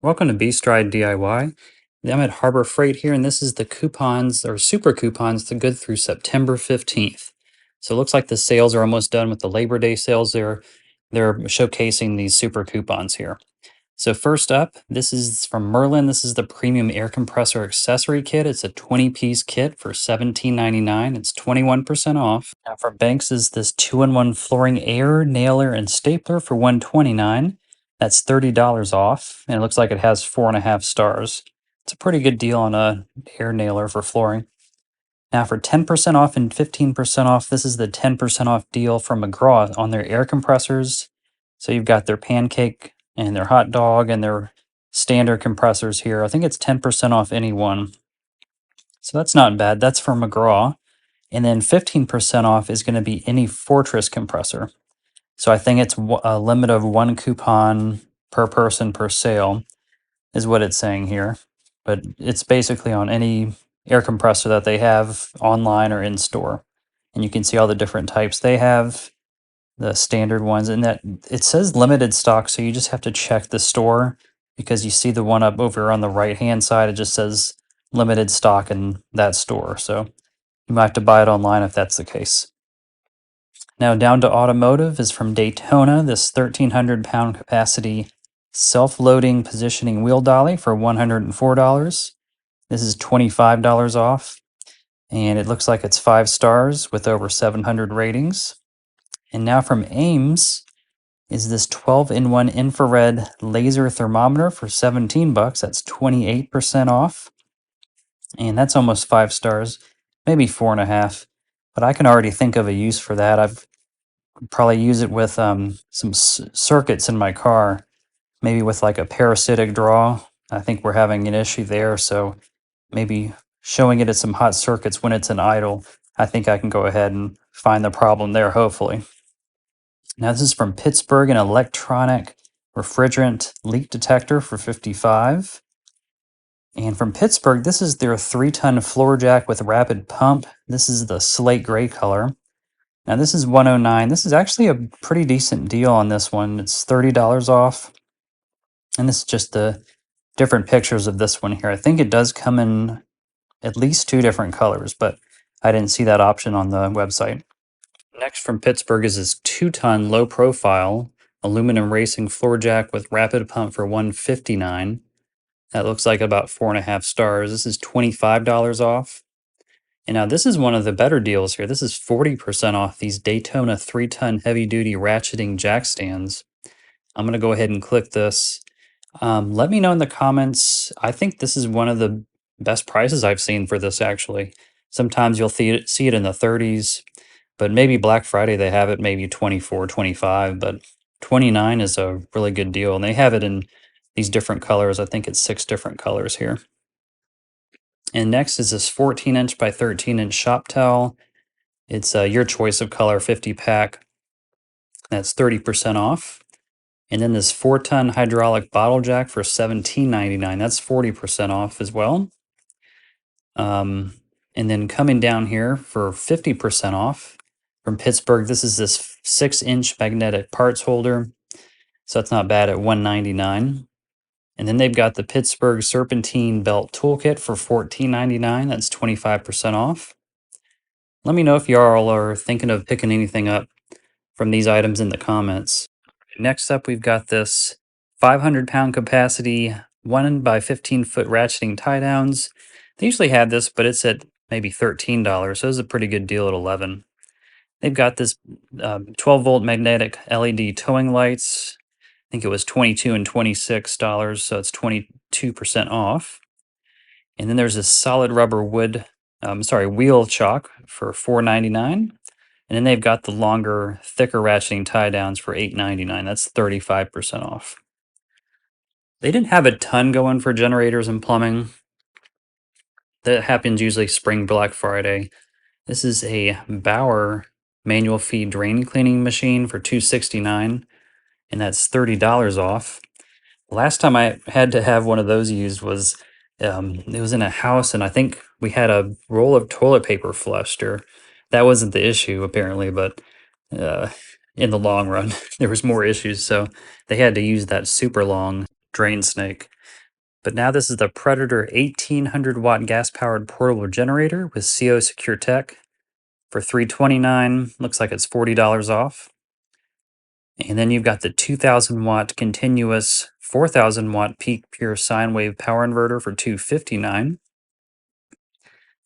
Welcome to B-Stride DIY. I'm at Harbor Freight here, and this is the coupons or super coupons to good through September 15th. So it looks like the sales are almost done with the Labor Day sales. They're showcasing these super coupons here. So first up, this is from Merlin. This is the premium air compressor accessory kit. It's a 20-piece kit for $17.99. It's 21% off. Now from Banks is this 2-in-1 flooring air, nailer, and stapler for $129. That's $30 off, and it looks like it has 4.5 stars. It's a pretty good deal on a air nailer for flooring. Now for 10% off and 15% off, this is the 10% off deal from McGraw on their air compressors. So you've got their pancake and their hot dog and their standard compressors here. I think it's 10% off any one. So that's not bad. That's from McGraw. And then 15% off is going to be any Fortress compressor. So I think it's a limit of one coupon per person per sale is what it's saying here. But it's basically on any air compressor that they have online or in store. And you can see all the different types they have, the standard ones, and that it says limited stock, so you just have to check the store because you see the one up over on the right hand side, it just says limited stock in that store. So you might have to buy it online if that's the case. Now down to Automotive is from Daytona, this 1,300-pound capacity self-loading positioning wheel dolly for $104. This is $25 off, and it looks like it's 5 stars with over 700 ratings. And now from Ames is this 12-in-1 infrared laser thermometer for 17 bucks. That's 28% off, and that's almost 5 stars, maybe 4.5. But I can already think of a use for that. I've probably use it with some circuits in my car, maybe with like a parasitic draw. I think we're having an issue there, so maybe showing it at some hot circuits when it's in idle. I think I can go ahead and find the problem there, hopefully. Now this is from Pittsburgh, an electronic refrigerant leak detector for $55. And from Pittsburgh, this is their 3-ton floor jack with rapid pump. This is the slate gray color. Now this is $109. This is actually a pretty decent deal on this one. It's $30 off. And this is just the different pictures of this one here. I think it does come in at least 2 different colors, but I didn't see that option on the website. Next from Pittsburgh is this 2-ton low profile aluminum racing floor jack with rapid pump for $159. That looks like about 4.5 stars. This is $25 off. And now this is one of the better deals here. This is 40% off these Daytona 3-ton heavy-duty ratcheting jack stands. I'm going to go ahead and click this. Let me know in the comments. I think this is one of the best prices I've seen for this, actually. Sometimes you'll see it in the 30s, but maybe Black Friday they have it maybe 24, 25, but 29 is a really good deal. And they have it in these different colors. I think it's 6 different colors here. And next is this 14-inch by 13-inch shop towel. It's your choice of color, 50-pack. That's 30% off. And then this 4-ton hydraulic bottle jack for $17.99. That's 40% off as well. And then coming down here for 50% off from Pittsburgh, this is this 6-inch magnetic parts holder. So that's not bad at $199. And then they've got the Pittsburgh Serpentine Belt Toolkit for $14.99. That's 25% off. Let me know if y'all are thinking of picking anything up from these items in the comments. Next up, we've got this 500-pound capacity 1 by 15-foot ratcheting tie downs. They usually have this, but it's at maybe $13, so it's a pretty good deal at $11. They've got this 12-volt magnetic LED towing lights. I think it was $22 and $26, so it's 22% off. And then there's this solid rubber wheel chock for $4.99. And then they've got the longer, thicker ratcheting tie downs for $8.99. That's 35% off. They didn't have a ton going for generators and plumbing. That happens usually spring Black Friday. This is a Bauer manual feed drain cleaning machine for $269, and that's $30 off. Last time I had to have one of those used was it was in a house, and I think we had a roll of toilet paper flushed, or that wasn't the issue apparently, but in the long run there was more issues, so they had to use that super long drain snake. But now this is the Predator 1800 watt gas powered portable generator with CO Secure Tech for $329. Looks like it's $40 off. And then you've got the 2000 watt continuous 4000 watt peak pure sine wave power inverter for $259.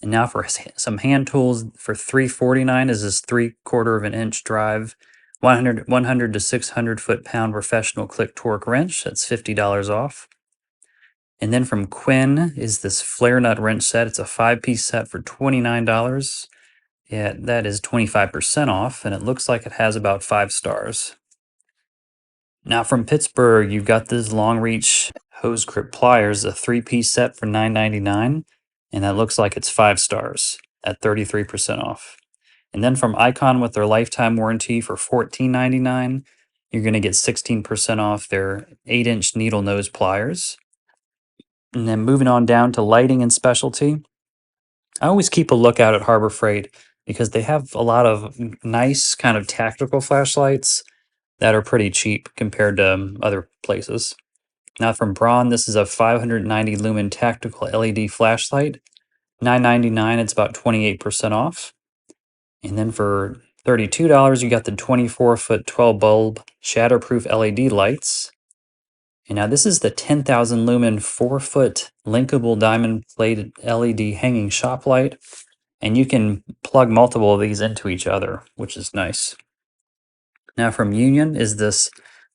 And now for some hand tools for $349 is this 3/4 of an inch drive, 100 to 600 foot-pound professional click torque wrench. That's $50 off. And then from Quinn is this flare nut wrench set. It's a 5-piece set for $29. Yeah, that is 25% off, and it looks like it has about 5 stars. Now from Pittsburgh, you've got this long reach hose grip pliers, a 3-piece set for $9.99, and that looks like it's 5 stars at 33% off. And then from Icon with their lifetime warranty for $14.99, you're going to get 16% off their 8-inch needle nose pliers. And then moving on down to lighting and specialty, I always keep a lookout at Harbor Freight because they have a lot of nice kind of tactical flashlights that are pretty cheap compared to other places. Now from Braun, this is a 590 lumen tactical LED flashlight. $9.99, it's about 28% off. And then for $32, you got the 24-foot 12 bulb shatterproof LED lights. And now this is the 10,000 lumen 4-foot linkable diamond plated LED hanging shop light. And you can plug multiple of these into each other, which is nice. Now from Union is this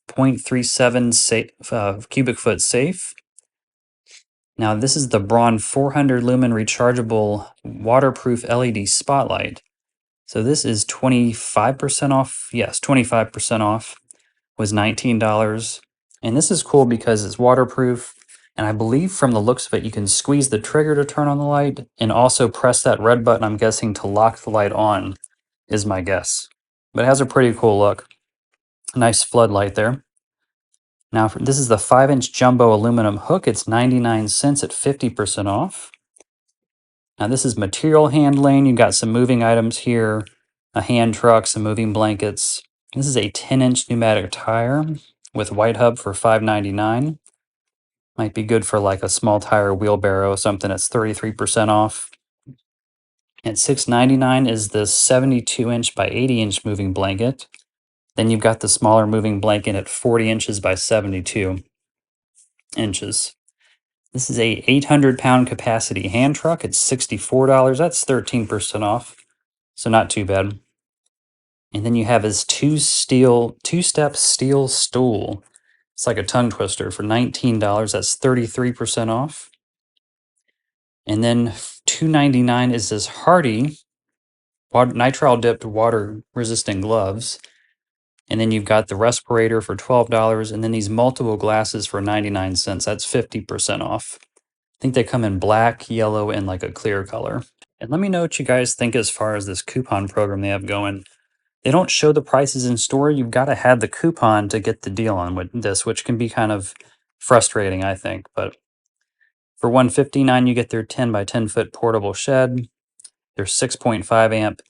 0.37 cubic foot safe. Now this is the Braun 400 lumen rechargeable waterproof LED spotlight. So this is 25% off. Yes, 25% off. Was $19. And this is cool because it's waterproof. And I believe from the looks of it, you can squeeze the trigger to turn on the light and also press that red button, I'm guessing, to lock the light on, is my guess. But it has a pretty cool look. Nice floodlight there. Now, this is the 5-inch jumbo aluminum hook. It's 99 cents at 50% off. Now, this is material handling. You've got some moving items here, a hand truck, some moving blankets. This is a 10-inch pneumatic tire with white hub for $5.99. Might be good for like a small tire wheelbarrow, something that's 33% off. At $6.99 is this 72-inch by 80-inch moving blanket. Then you've got the smaller moving blanket at 40 inches by 72 inches. This is a 800-pound capacity hand truck. It's $64. That's 13% off, so not too bad. And then you have his two-step steel stool. It's like a tongue twister for $19. That's 33% off. And then $2.99 is this Hardy nitrile dipped water resistant gloves. And then you've got the respirator for $12, and then these multiple glasses for 99 cents. That's 50% off. I think they come in black, yellow, and like a clear color. And let me know what you guys think as far as this coupon program they have going. They don't show the prices in store. You've got to have the coupon to get the deal on with this, which can be kind of frustrating, I think. But for $159, you get their 10 by 10 foot portable shed, their 6.5 amp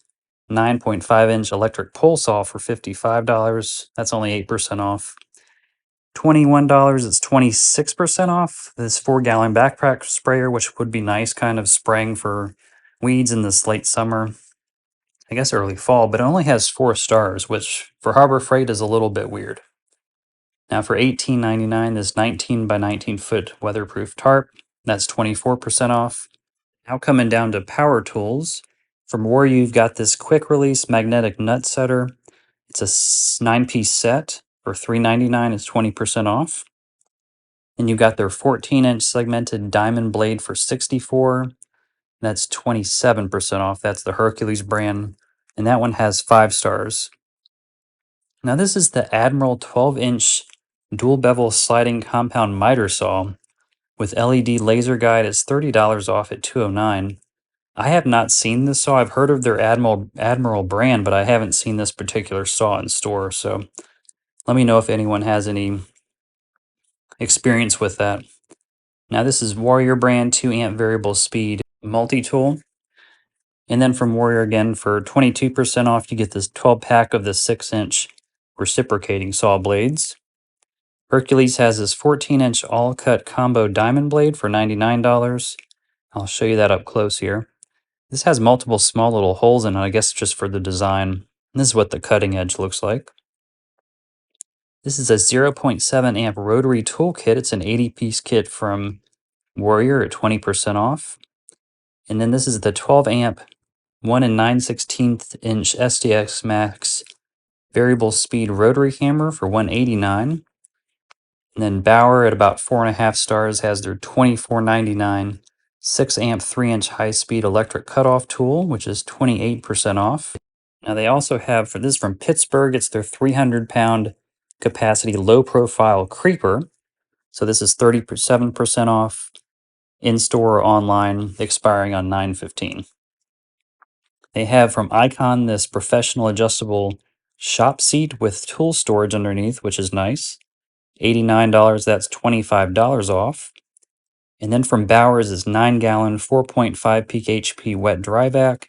9.5-inch electric pole saw for $55. That's only 8% off. $21, it's 26% off. This 4-gallon backpack sprayer, which would be nice, kind of spraying for weeds in this late summer, I guess early fall, but it only has 4 stars, which for Harbor Freight is a little bit weird. Now for $18.99, this 19 by 19 foot weatherproof tarp, that's 24% off. Now coming down to power tools. From Warrior, you've got this quick release magnetic nut setter. It's a 9-piece set for $3.99. It's 20% off. And you've got their 14-inch segmented diamond blade for $64. That's 27% off. That's the Hercules brand. And that one has 5 stars. Now this is the Admiral 12-inch dual bevel sliding compound miter saw with LED laser guide. It's $30 off at $209. I have not seen this saw. I've heard of their Admiral brand, but I haven't seen this particular saw in store. So let me know if anyone has any experience with that. Now this is Warrior brand 2-amp variable speed multi-tool. And then from Warrior again, for 22% off, you get this 12-pack of the 6-inch reciprocating saw blades. Hercules has this 14-inch all-cut combo diamond blade for $99. I'll show you that up close here. This has multiple small little holes in it, I guess just for the design. And this is what the cutting edge looks like. This is a 0.7 amp rotary tool kit. It's an 80-piece kit from Warrior at 20% off. And then this is the 12 amp 1 9/16 inch SDX Max variable speed rotary hammer for $189. And then Bauer at about 4.5 stars has their $24.99 6 amp 3-inch high speed electric cutoff tool, which is 28% off. Now they also have, for this from Pittsburgh, it's their 300-pound capacity low profile creeper. So this is 37% off in store or online, expiring on 9/15. They have from Icon this professional adjustable shop seat with tool storage underneath, which is nice. $89, that's $25 off. And then from Bowers is 9-gallon 4.5 peak HP wet dry vac,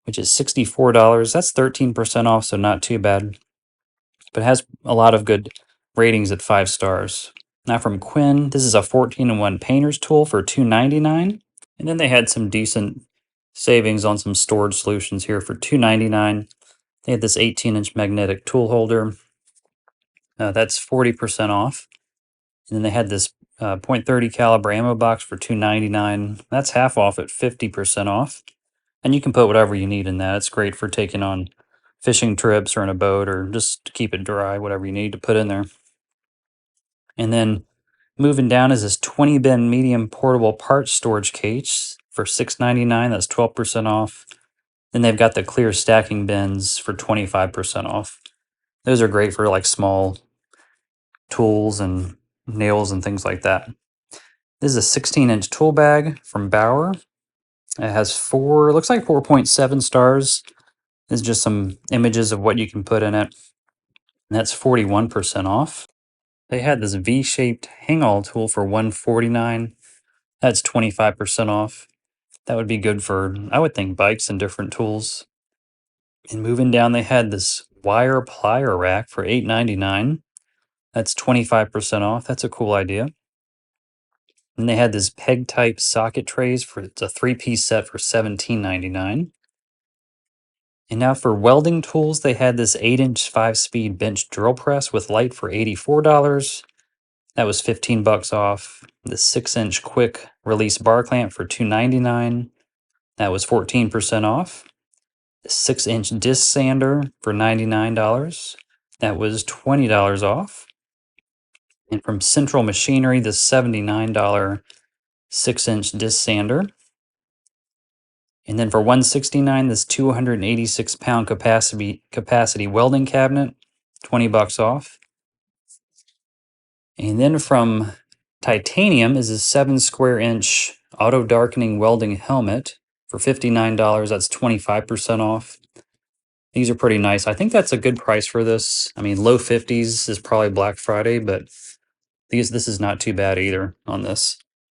which is $64. That's 13% off, so not too bad. But it has a lot of good ratings at 5 stars. Now from Quinn, this is a 14-in-1 painter's tool for $299. And then they had some decent savings on some storage solutions here for $299. They had this 18-inch magnetic tool holder. That's 40% off. And then they had this .30 caliber ammo box for $299. That's half off at 50% off. And you can put whatever you need in that. It's great for taking on fishing trips or in a boat or just to keep it dry, whatever you need to put in there. And then moving down is this 20 bin medium portable parts storage case for $699. That's 12% off. Then they've got the clear stacking bins for 25% off. Those are great for like small tools and nails and things like that. This is a 16-inch tool bag from Bauer. It has looks like 4.7 stars. This is just some images of what you can put in it. And that's 41% off. They had this V-shaped hang-all tool for $149. That's 25% off. That would be good for, I would think, bikes and different tools. And moving down, they had this wire plier rack for $8.99. That's 25% off. That's a cool idea. And they had this peg type socket trays it's a 3-piece set for $17.99. And now for welding tools, they had this 8-inch 5-speed bench drill press with light for $84. That was $15 off. The 6-inch quick release bar clamp for $299. That was 14% off. The 6-inch disc sander for $99. That was $20 off. And from Central Machinery, the $79 6-inch disc sander. And then for $169, this 286-pound capacity welding cabinet, $20 off. And then from Titanium is a 7-square-inch auto darkening welding helmet for $59. That's 25% off. These are pretty nice. I think that's a good price for this. I mean, low 50s is probably Black Friday, but this is not too bad either on this.